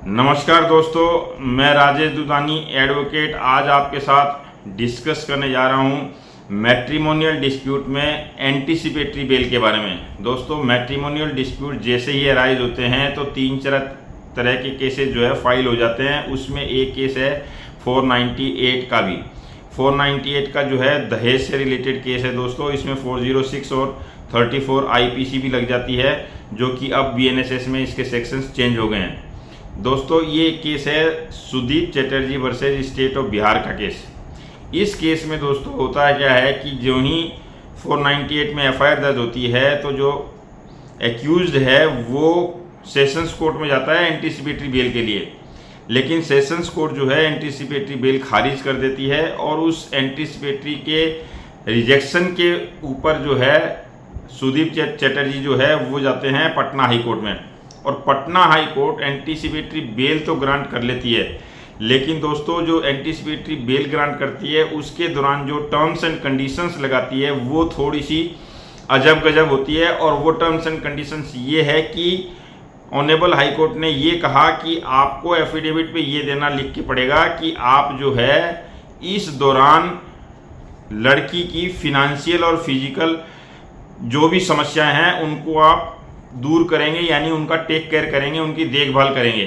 नमस्कार दोस्तों, मैं राजेश दुधानी एडवोकेट आज आपके साथ डिस्कस करने जा रहा हूं मैट्रिमोनियल डिस्प्यूट में एंटीसिपेटरी बेल के बारे में। दोस्तों, मैट्रिमोनियल डिस्प्यूट जैसे ही अराइज होते हैं तो तीन तरह के केसेस जो है फाइल हो जाते हैं। उसमें एक केस है 498 का भी। 498 का जो है दहेज से रिलेटेड केस है दोस्तों। इसमें 406 और 34 आईपीसी भी लग जाती है, जो कि अब बीएनएसएस में इसके सेक्शंस चेंज हो गए हैं। दोस्तों, ये केस है Sudeep Chatterjee versus state of Bihar का केस। इस केस में दोस्तों होता है क्या है कि जो ही 498 में एफआईआर दर्ज होती है तो जो एक्यूज्ड है वो सेशंस कोर्ट में जाता है एंटीसिपेटरी बेल के लिए, लेकिन सेशंस कोर्ट जो है एंटीसिपेटरी बेल खारिज कर देती है और उस एंटीसिपेटरी के रिजेक्शन के ऊपर जो है सुदीप चटर्जी जो है वो जाते हैं पटना हाई कोर्ट में। और Patna high court anticipatory bail तो ग्रांट कर लेती है, लेकिन दोस्तों जो एंटीसिपेटरी बेल ग्रांट करती है उसके दौरान जो टर्म्स एंड कंडीशंस लगाती है वो थोड़ी सी अजब गजब होती है। और वो टर्म्स एंड कंडीशंस ये है कि ऑनरेबल हाई कोर्ट ने ये कहा कि आपको एफिडेविट पे ये देना लिख के पड़ेगा कि आप जो है इस दौरान लड़की की फिनेंशियल और फिजिकल जो भी समस्याएं हैं उनको आप दूर करेंगे, यानी उनका टेक केयर करेंगे, उनकी देखभाल करेंगे।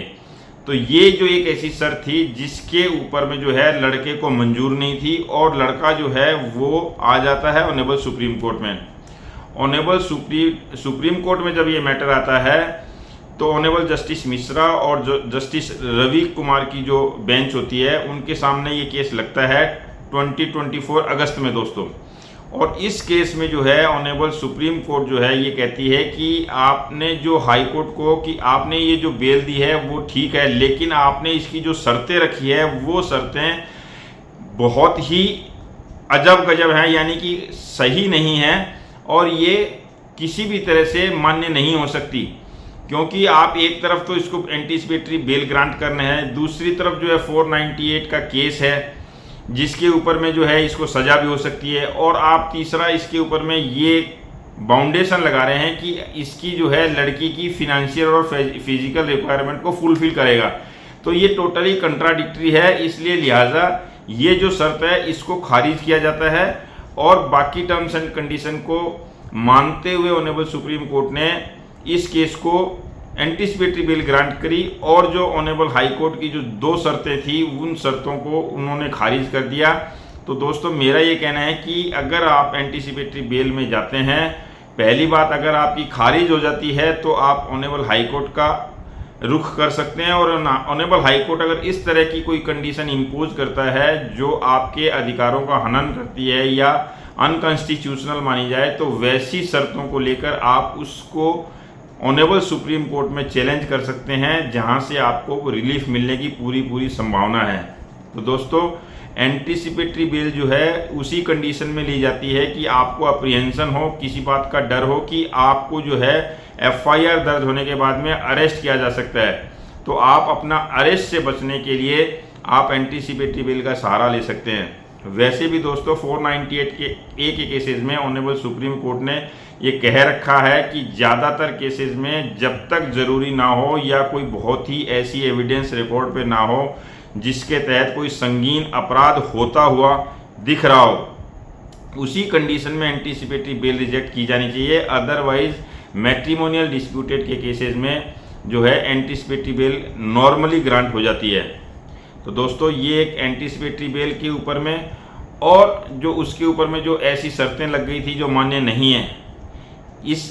तो ये जो एक ऐसी शर्त थी जिसके ऊपर में जो है लड़के को मंजूर नहीं थी और लड़का जो है वो आ जाता है ऑनरेबल सुप्रीम कोर्ट में। ऑनरेबल सुप्रीम कोर्ट में जब ये मैटर आता है तो ऑनरेबल जस्टिस मिश्रा और जस्टिस रवि कुमार की जो बेंच होती है उनके सामने ये केस लगता है 2024 अगस्त में दोस्तों। और इस केस में जो है ऑनरेबल सुप्रीम कोर्ट जो है ये कहती है कि आपने जो हाई कोर्ट को कि आपने ये जो बेल दी है वो ठीक है, लेकिन आपने इसकी जो शर्तें रखी है वो शर्तें बहुत ही अजब गजब हैं, यानी कि सही नहीं है और ये किसी भी तरह से मान्य नहीं हो सकती। क्योंकि आप एक तरफ तो इसको एंटीसिपेटरी बेल ग्रांट करने हैं, दूसरी तरफ जो है 498 का केस है जिसके ऊपर में जो है इसको सजा भी हो सकती है, और आप तीसरा इसके ऊपर में ये बाउंडेशन लगा रहे हैं कि इसकी जो है लड़की की फिनेंशियल और फिजिकल रिक्वायरमेंट को फुलफिल करेगा। तो ये टोटली कंट्राडिक्टरी है, इसलिए लिहाजा ये जो शर्त है इसको खारिज किया जाता है और बाकी टर्म्स एंड कंडीशन को मानते हुए ऑनरेबल सुप्रीम कोर्ट ने इस केस को एंटीसिपेटरी बेल ग्रांट करी। और जो ऑनरेबल हाई कोर्ट की जो दो शर्तें थी उन शर्तों को उन्होंने खारिज कर दिया। तो दोस्तों, मेरा ये कहना है कि अगर आप एंटीसिपेटरी बेल में जाते हैं, पहली बात अगर आपकी खारिज हो जाती है तो आप ऑनरेबल हाई कोर्ट का रुख कर सकते हैं। और ऑनरेबल हाई कोर्ट अगर इस तरह की कोई कंडीशन इम्पोज करता है जो आपके अधिकारों का हनन करती है या अनकॉन्स्टिट्यूशनल मानी जाए, तो वैसी शर्तों को लेकर आप उसको ऑनरेबल सुप्रीम कोर्ट में चैलेंज कर सकते हैं, जहां से आपको रिलीफ मिलने की पूरी संभावना है। तो दोस्तों, एंटीसिपेटरी बेल जो है उसी कंडीशन में ली जाती है कि आपको अप्रीहेंशन हो, किसी बात का डर हो कि आपको जो है एफआईआर दर्ज होने के बाद में अरेस्ट किया जा सकता है। तो आप अपना अरेस्ट से बचने के लिए आप एंटीसिपेटरी बेल का सहारा ले सकते हैं। वैसे भी दोस्तों 498 के एक ही केसेस में ऑनरेबल सुप्रीम कोर्ट ने ये कह रखा है कि ज़्यादातर केसेस में जब तक ज़रूरी ना हो या कोई बहुत ही ऐसी एविडेंस रिकॉर्ड पे ना हो जिसके तहत कोई संगीन अपराध होता हुआ दिख रहा हो, उसी कंडीशन में एंटीसिपेटरी बेल रिजेक्ट की जानी चाहिए। अदरवाइज मैट्रिमोनियल डिस्प्यूटेड के केसेस में जो है एंटीसिपेटरी बेल नॉर्मली ग्रांट हो जाती है। तो दोस्तों, ये एक एंटीसिपेटरी बेल के ऊपर में और जो उसके ऊपर में जो ऐसी शर्तें लग गई थी जो मान्य नहीं है। इस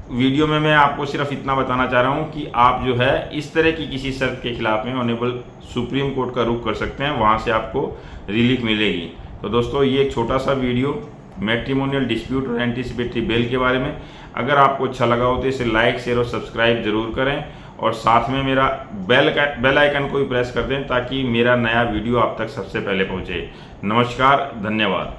वीडियो में मैं आपको सिर्फ इतना बताना चाह रहा हूँ कि आप जो है इस तरह की किसी शर्त के खिलाफ में ऑनरेबल सुप्रीम कोर्ट का रुख कर सकते हैं, वहाँ से आपको रिलीफ मिलेगी। तो दोस्तों, ये एक छोटा सा वीडियो मैट्रिमोनियल डिस्प्यूट और एंटीसिपेटरी बेल के बारे में। अगर आपको अच्छा लगा हो तो इसे लाइक, शेयर और सब्सक्राइब जरूर करें और साथ में मेरा बेल आइकन को भी प्रेस कर दें ताकि मेरा नया वीडियो आप तक सबसे पहले पहुँचे। नमस्कार, धन्यवाद।